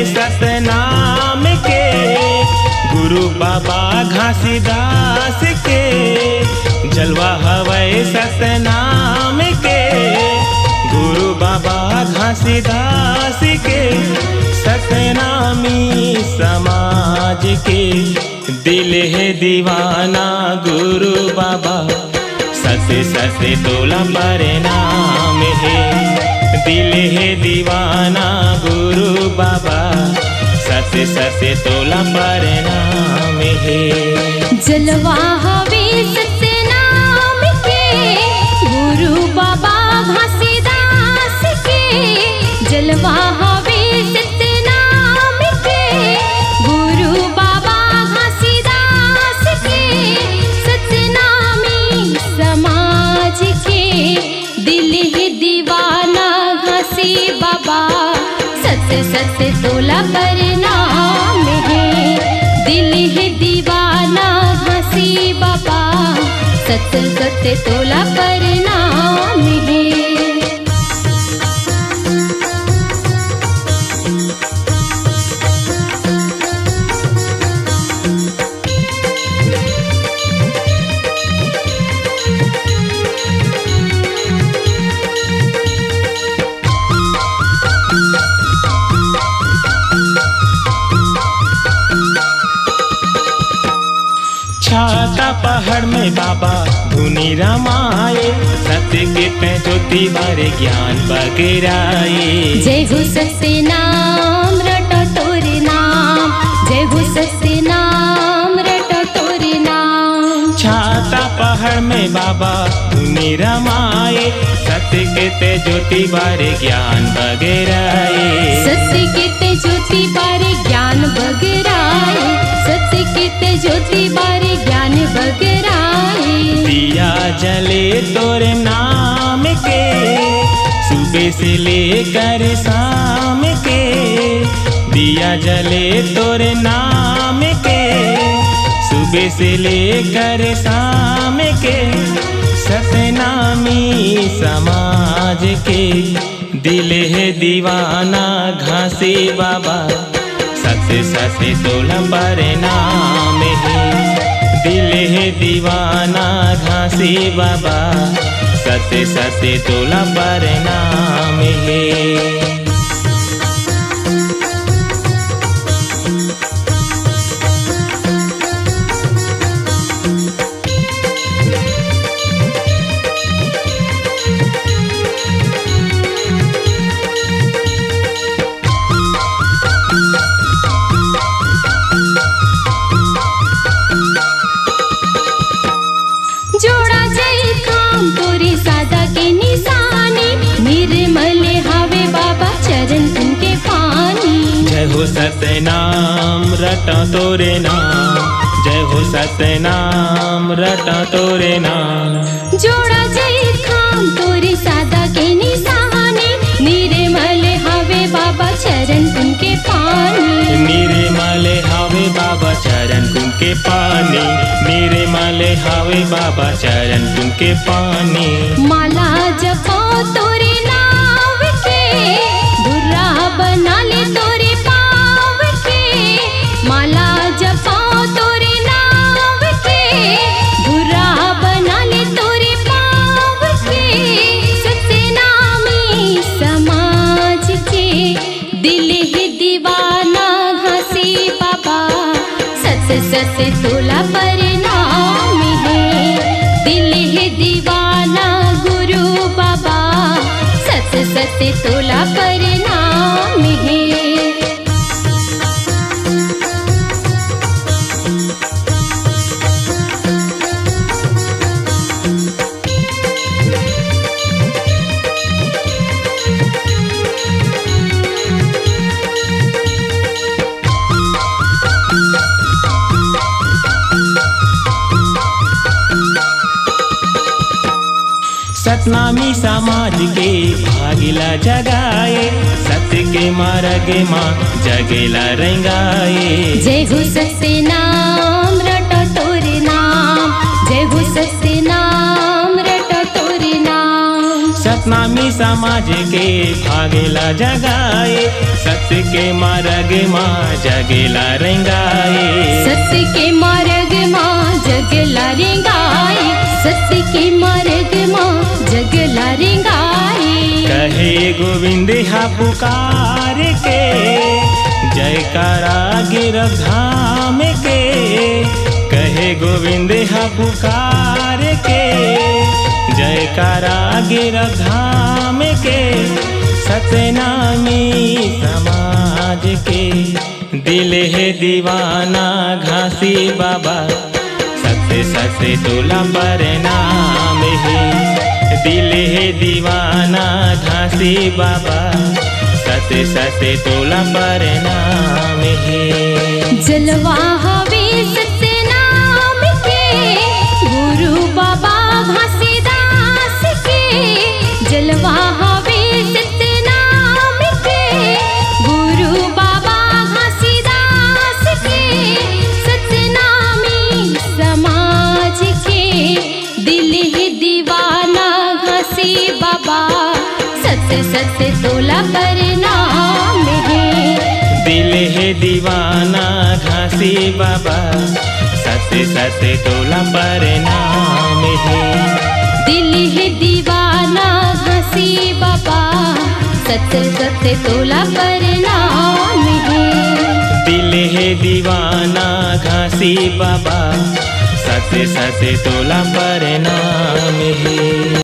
सतनाम के, गुरु बाबा घासीदास के। जलवा हवै सतनाम के, गुरु बाबा घासीदास के। सतनामी समाज के, दिल है दीवाना गुरु बाबा। सत सत तोला परिणाम है, दिल है दीवाना गुरु बाबा। सत सत तोला परिणाम है। जलवा हवे सतनाम के, गुरु बाबा घासीदास के। जलवा हवे सतनाम के, गुरु बाबा घासीदास के। सतनामी समाज के, दिल है दीवाना घासी बाबा। सत सत तोला परिणाम है, दिल है दीवाना घासी बाबा। सत सत तोला परिणाम है। छाता पहाड़ में बाबा धुनी रमाए। सत्य के पे ज्योति बारे ज्ञान बगराए। जय हो सत्य नाम रटो तोरे नाम, जय हो सत्य नाम रटो तोरे नाम। छाता पहाड़ में बाबा धुनी रमाए। सत्य के ते ज्योति बारे ज्ञान बगराए। सत्य के ते ज्योति बारे ज्ञान बगराए। सत्य के ते ज्योति बारे ज्ञान बगराए। दिया जले तोरे नाम के, सुबह से लेकर शाम के। दिया जले तोरे नाम के, सुबह से लेकर शाम के। सतनामी समाज के, दिल है दीवाना घासी बाबा। सत सत तोला परिणाम है, दिल है दीवाना घासी बाबा। सत सत तोला परिणाम है। जोड़ा जय खाम तोरे सादा के निशानी। निर्मल हवे बाबा चरण तुमके पानी। जय हो सतनाम रटा तोरे नाम, जय हो सतनाम रटा तोरे नाम। जोड़ा जय खाम तोरे सादा के निशानी। निर्मल हवे बाबा चरण तुमके पानी। निर्मल हवे बाबा चरण तुमके पानी। निर्मल हवे बाबा चरण तुमके पानी। माला जपो तोरे नाव के, धुर्रा बना ले तोरे पाव के। माला जपो तोरे नाव के, धुर्रा बना ले तोरे पाव के। सतनामी समाज के, दिल है दीवाना घासी बाबा। सत सत तोला परिणाम है, दिल है दीवाना गुरु बाबा। सत सत तोला परिणाम है। सतनामी समाज के भागिला जगाए। सत्य के मार्ग माँ जगेला रंगाए। जय हो सत्य नाम रटो तोरे नाम, जय हो सत्य नाम रटो तोरे नाम। सतनामी समाज के भागेला जगाए। सत्य के मार्ग माँ जगेला रेंगाए, सत्य के मार्ग माँ जगला रेंगाए, सत्य के मार्ग माँ जगला रेंगाए। कहे गोविंद हा पुकार के, जयकारा गिरव धाम के। कहे गोविंद हा पुकार के, जयकारा गिरव धाम के। सतनामी समाज के, दिल है दीवाना घासी बाबा। सत्य सत्य तोला प्रणाम है, दिल है दीवाना घासी बाबा। सत्य सत्य तोला प्रणाम है। जलवा हवे सत्य नाम के, गुरु बाबा घासीदास के। जलवा हवे सत्य नाम के, गुरु बाबा घासीदास के। सतनामी समाज के, दिल है दीवाना घासी बाबा। सत्य सत्य तोला प्रणाम है, दिल है दीवाना घासी बाबा। सत्य सत्य तोला प्रणाम है, दिल है दीवाना घासी बाबा। सत्य सत्य तोला प्रणाम है, दिल है दीवाना घासी बाबा। सत्य सत्य तोला प्रणाम है।